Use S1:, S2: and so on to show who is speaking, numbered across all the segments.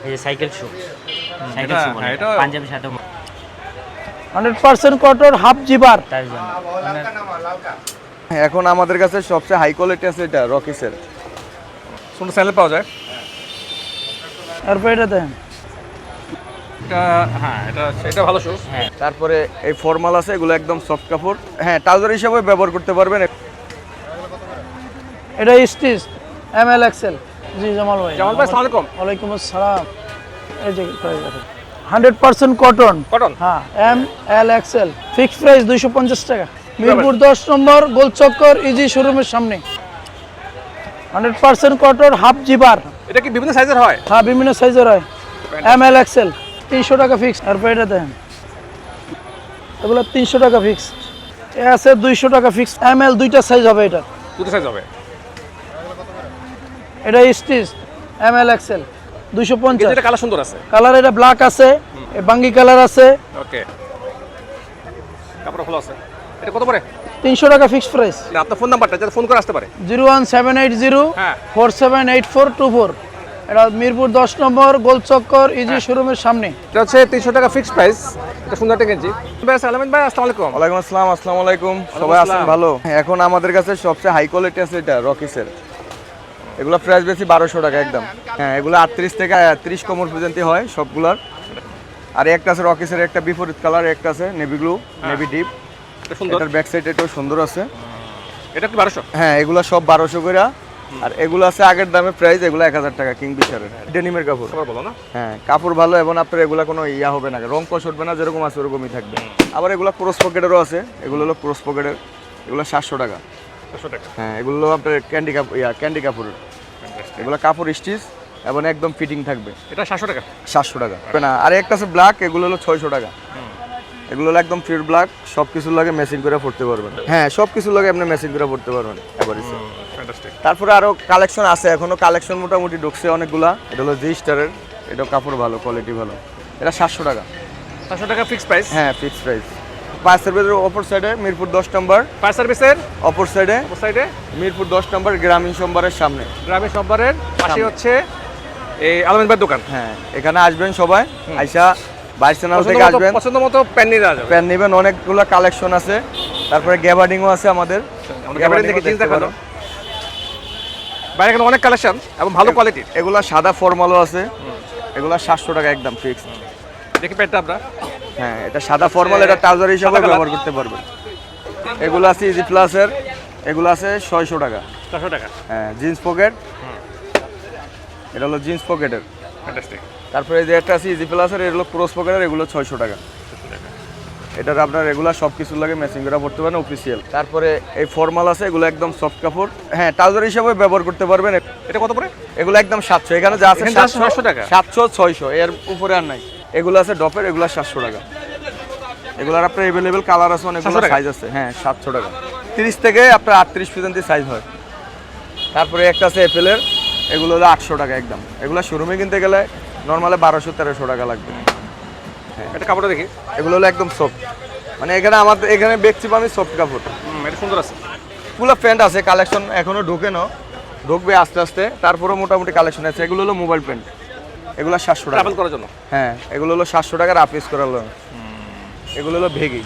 S1: এই যে সাইকেল শু, সাইকেল শু বলে এটা, পাঞ্জাবির সাথে
S2: 100% কটন হাফ জিবার।
S1: তার জন্য
S3: এখন আমাদের কাছে সবচেয়ে হাই কোয়ালিটি আছে এটা রকিসের।
S4: কোন স্যান্ডেল পাওয়া যায়?
S2: তারপর এটা দেন,
S4: এটা হ্যাঁ, এটা ভালো শু।
S1: হ্যাঁ।
S3: তারপরে এই ফর্মাল আছে, এগুলো একদম সফট কাপড়। হ্যাঁ, ট্রাউজার হিসেবে ব্যবহার করতে পারবেন।
S2: এটা স্টিচ এমএল এক্সেল। জি জামাল ভাই।
S4: জামাল ভাই, আসসালামু আলাইকুম।
S2: ওয়ালাইকুম আসসালাম। এই যে 100% কটন।
S4: কটন?
S2: হ্যাঁ, M L XL. Fix price 250 টাকা। মিরপুর 10 নম্বর গোলচক্কর ইজি শোরুমের সামনে। 100% কটন হাফ জিবার।
S4: এটা কি বিভিন্ন সাইজের হয়?
S2: হ্যাঁ, বিভিন্ন সাইজের হয়। এম এল এক্সেল 300 টাকা ফিক্স। তারপর এটা দেন, এগুলো 300 টাকা ফিক্স। এ আছে 200 টাকা ফিক্স। এম এল দুইটা সাইজ হবে এটা।
S4: দুটো সাইজ হবে।
S2: এটা স্টিচ এম এল এক্সেল 250।
S4: এটা কালার সুন্দর আছে।
S2: কালার এটা ব্ল্যাক আছে, বাঙ্গি কালার আছে।
S4: ওকে, কাপড় ভালো আছে। এটা কত পড়ে?
S2: 300 টাকা ফিক্স প্রাইস।
S4: আপনার ফোন নাম্বারটা যাতে ফোন করে আসতে পারে।
S2: 01780
S4: হ্যাঁ।
S2: 478424। এটা মিরপুর 10 নম্বর গোলচক্কর ইজি শোরুমের সামনে।
S4: এটা হচ্ছে 300 টাকা ফিক্স প্রাইস। এটা সুন্দর একটা গেঞ্জি। ভাই আলামিন ভাই, আসসালামু আলাইকুম।
S3: ওয়ালাইকুম আসসালাম। আসসালামু আলাইকুম। সবাই আছেন ভালো? এখন আমাদের কাছে সবচেয়ে হাই কোয়ালিটি আছে এটা রকিসের। এগুলো প্রাইস বেশি 1200 টাকা একদম। হ্যাঁ, এগুলো 38 থেকে 30 কোমর পর্যন্ত হয় সবগুলার। আর একটা আছে রকিসের, একটা বিপরীত কালার, একটা আছে নেভি ব্লু, নেভি ডিপ।
S4: এটা সুন্দর।
S3: এটার ব্যাক সাইড এটাও সুন্দর আছে।
S4: এটা কি 1200?
S3: হ্যাঁ, এগুলো সব 1200 করে। আর এগুলো আছে আগের দামে প্রাইস, এগুলো 1000 টাকা কিংফিশারের ডেনিমের কাপড়।
S4: খবর বলো না।
S3: হ্যাঁ, কাপড় ভালো এবং আপনার এগুলো কোনো ইয়া হবে না, রং কষ উঠবে না, যেরকম আছে ওরকমই থাকবে। আবার এগুলো ক্রস পকেটেরও আছে, এগুলো হলো ক্রস পকেটের, এগুলো 700 টাকা।
S4: 700 টাকা।
S3: হ্যাঁ, এগুলো হলো আপনার ক্যান্ডি কাপড়ের। এগুলো কাপড় স্টিচ এবং একদম ফিটিং থাকবে।
S4: এটা 700 টাকা।
S3: 700 টাকা না। আর একটা আছে ব্ল্যাক, এগুলো হলো 600 টাকা। এগুলো হলো একদম ফিট ব্ল্যাক, সব কিছুর লাগে ম্যাচিং করে পড়তে পারবেন। হ্যাঁ, সব কিছুর লাগে আপনি ম্যাচিং করে পড়তে পারবেন এভারেজে।
S4: ফ্যান্টাস্টিক।
S3: তারপরে আরো কালেকশন আছে, এখনো কালেকশন মোটামুটি ঢুকছে অনেকগুলা। এটা হলো জি স্টারের, এটা কাপড় ভালো, কোয়ালিটি ভালো। এটা 700 টাকা।
S4: 700 টাকা ফিক্স প্রাইস।
S3: হ্যাঁ, ফিক্স প্রাইস। ফায়ার সার্ভিসের অপর সাইডে মিরপুর 10 নম্বর।
S4: ফায়ার সার্ভিসের
S3: অপর সাইডে মিরপুর 10 নম্বর গ্রামীণ সোমবারের সামনে।
S4: গ্রামীণ সম্বারের পাশে হচ্ছে এই আলামিন ভাইয়ের দোকান।
S3: হ্যাঁ, এখানে আসবেন সবাই, আইসা বাইর চ্যানেল থেকে আসবেন,
S4: পছন্দ মতো প্যান নিয়ে যাওয়া যাবে।
S3: প্যান নেবেন, অনেকগুলো কালেকশন আছে। তারপরে গ্যাবার্ডিংও আছে আমাদের।
S4: গ্যাবার্ডিং দেখে জিনিস দেখানো। বাইরে এখানে অনেক কালেকশন এবং ভালো কোয়ালিটির।
S3: এগুলা সাদা ফর্মালও আছে, এগুলা 700 টাকা একদম ফিক্স।
S4: দেখি প্যান্টটা আমরা।
S3: হ্যাঁ, এটা সাদা ফর্মাল, এটা ট্রাউজার হিসেবে ব্যবহার করতে পারবেন। এগুলো আছে ইজি প্লাসের, এগুলো আছে 600 টাকা।
S4: 400 টাকা।
S3: হ্যাঁ, জিন্স পকেট, এটা হলো জিন্স পকেটের।
S4: ফ্যান্টাস্টিক।
S3: তারপরে এই যে একটা আছে ইজি প্লাসের, এগুলো ক্রস পকেটের, এগুলো 600 টাকা। এটার আপনার রেগুলার সব কিছু লাগে ম্যাচিং করে পড়তে পারেন, অফিসিয়াল। তারপরে এই ফর্মাল আছে, এগুলো একদম সফট কাপড়। হ্যাঁ, ট্রাউজার হিসেবে ব্যবহার করতে পারবেন।
S4: এটা কত পড়ে?
S3: এগুলো একদম 700। এখানে যা আছে
S4: 700 টাকা।
S3: 700 600, এর উপরে আর নাই। এগুলো আছে ডপের, এগুলো 700 টাকা। এগুলোর আপনার এভেলেবেল কালার আছে, অনেকগুলো সাইজ আছে। হ্যাঁ, 700 টাকা। 30 থেকে আপনার 38 পর্যন্ত সাইজ হয়। তারপরে একটা আছে এপেলের, এগুলো হলো 800 টাকা একদম। এগুলো শোরুমে কিনতে গেলে নর্মালে 1200-1300 টাকা লাগবে।
S4: এটা কাপড়টা দেখি।
S3: এগুলো হলো একদম সফট, মানে এখানে দেখছি আমি সফট কাপড়।
S4: এটা সুন্দর আছে।
S3: পুরো প্যান্ট আছে, কালেকশন এখনো ঢুকবে আস্তে আস্তে। তারপরে মোটামুটি কালেকশন আছে। এগুলো হলো মোবাইল প্যান্ট, এগুলো 700 টাকা
S4: ট্রাভেল করার জন্য।
S3: হ্যাঁ, এগুলো হলো 700 টাকা রাফ ইউজ করার জন্য। এগুলো হলো ভেগি,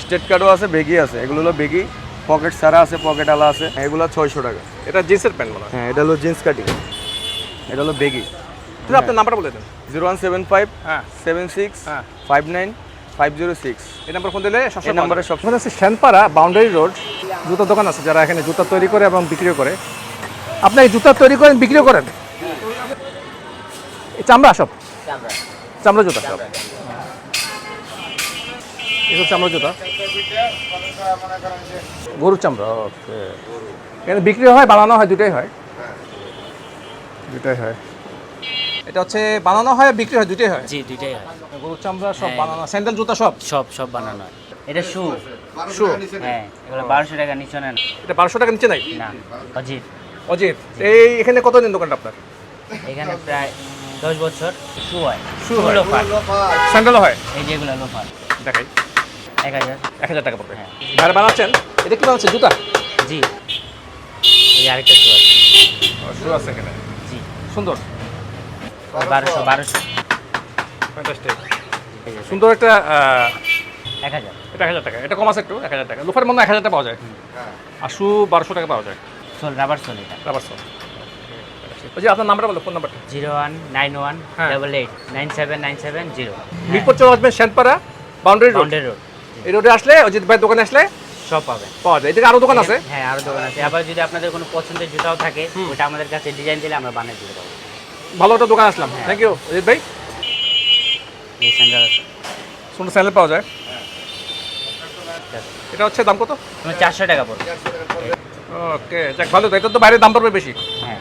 S3: স্টেট কার্ডও আছে, ভেগি আছে। এগুলো হলো ভেগি, পকেট সারা আছে, পকেট আলা আছে। এগুলো 600 টাকা।
S4: এটা জিন্সের প্যান্ট মনে হয়।
S3: হ্যাঁ, এটা হলো জিন্স কাটিং, এটা হলো ভেগি।
S4: আপনার নাম্বারটা বলে দেন।
S3: 0175
S4: হ্যাঁ
S3: 76
S4: হ্যাঁ
S3: 59 506।
S4: এই নাম্বার ফোন দিলে
S3: এই নাম্বারে সব
S4: সময় আছে। শ্যানপাড়া বাউন্ডারি রোড জুতার দোকান আছে, যারা এখানে জুতা তৈরি করে এবং বিক্রিও করে। আপনি এই জুতা তৈরি করেন, বিক্রিও করেন? এই চামড়া সব চামড়া জুতা সব, এসব চামড়া জুতা, গরুর চামড়া। ওকে, এখানে বিক্রি হয়, বানানো হয়, দুটাই হয়। এটা হচ্ছে বানানো হয়, বিক্রি হয়, দুটাই হয়।
S1: জি, দুইটাই হয়।
S4: গরুর চামড়া সব বানানো, স্যান্ডেল জুতা সব
S1: সব বানানো হয়। এটা শু। হ্যাঁ, এগুলো 1200 টাকা নিচে নেন।
S4: এটা 1200 টাকা নিচে নাই
S1: না, অজিত।
S4: অজিত, এখানে কতদিন দোকানটা আপনার?
S1: এখানে প্রায় 10 বছর। শু হয়,
S4: শু হয়,
S1: লোফার।
S4: স্যান্ডেলও হয়।
S1: এই যেগুলো লোফার
S4: দেখাই।
S1: 1000
S4: টাকা পড়বে।
S1: হ্যাঁ।
S4: ভাই বানাচ্ছেন, এটা কি বানাচ্ছেন? জুতা?
S1: জি, এই আরেকটা শু আছে।
S4: শু আছে এখানে,
S1: জি,
S4: সুন্দর।
S1: 1200
S4: ফ্যান্টাস্টিক। সুন্দর একটা
S1: 1000
S4: এটা 1000 টাকা, এটা কম আছে একটু 1000 টাকা। লোফার মনে হয় 1000 টাকা পাওয়া যায়, আর শু 1200 টাকা পাওয়া যায়।
S1: সোল রাবার সোল এটা
S4: রাবার সল। ওই যে আপনার নাম্বারটা বলো, ফোন নাম্বারটা।
S1: 0191
S4: হ্যাঁ।
S1: 88 97970।
S4: মিরপুর চলে আসবেন শ্যানপাড়া বাউন্ডারি রোড।
S1: বাউন্ডারি রোড
S4: এই রোডে আসলে অজিত ভাই দোকানে আসলে
S1: সব পাবেন।
S4: পাওয়া যায়। এদিকে আরো দোকান আছে।
S1: হ্যাঁ, আরো দোকান আছে। আবার যদি আপনাদের কোনো পছন্দের জুতাও থাকে, ওটা আমাদের কাছে ডিজাইন দিলে আমরা বানিয়ে দিতে পারবো।
S4: ভালো একটা দোকান আসলাম, থ্যাংক ইউ অজিত ভাই।
S1: এই স্যান্ডেল আছে,
S4: সুন্দর স্যান্ডেল পাওয়া যায়। এটা হচ্ছে দাম কত?
S1: তোমার 400 টাকা পড়বে।
S4: ওকে, যাক ভালো তো। এটা তো বাইরের দাম পড়বে বেশি।
S1: হ্যাঁ,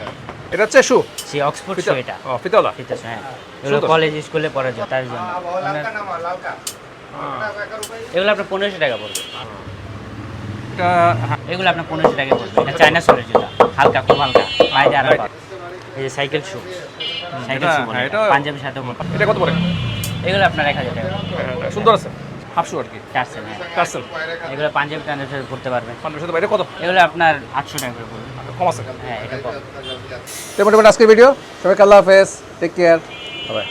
S4: এটা হচ্ছে শু,
S1: সেই অক্সফোর্ড শু এটা।
S4: ও ফিতাওয়ালা।
S1: ঠিক আছে, হ্যাঁ। এগুলো
S4: সুন্দর।
S1: কলেজ স্কুলে পড়ার জন্য, তার জন্য। এগুলো আপনার 1500 টাকা পড়বে।
S4: এটা হ্যাঁ,
S1: এগুলো আপনার 1500 টাকা পড়বে। এটা চায়না সোলের জুতা, হালকা, খুব হালকা, পায়ে দিয়ে আরাম পাবে। এই যে সাইকেল শু, সাইকেল শু বলে
S4: হ্যাঁ,
S1: এটা।
S4: এটা-
S1: পাঞ্জাবির সাথেও পড়বে।
S4: এটা কত পড়ে?
S1: এগুলো আপনার 1000 টাকা।
S4: সুন্দর আছে, হাফ শু আর কি,
S1: টার্সেল, হ্যাঁ।
S4: টার্সেল।
S1: এগুলো পাঞ্জাবি টাঞ্জাবি সাথে পড়তে পারবেন।
S4: 1500 বাইরে কত
S1: এগুলো আপনার 800 টাকা করে পড়বে।
S4: কম আছে?
S1: হ্যাঁ, এটা কম।
S4: তো মোটামুটি আজকের ভিডিও। সবাইকে আল্লাহ হাফেজ, টেক কেয়ার, বাই।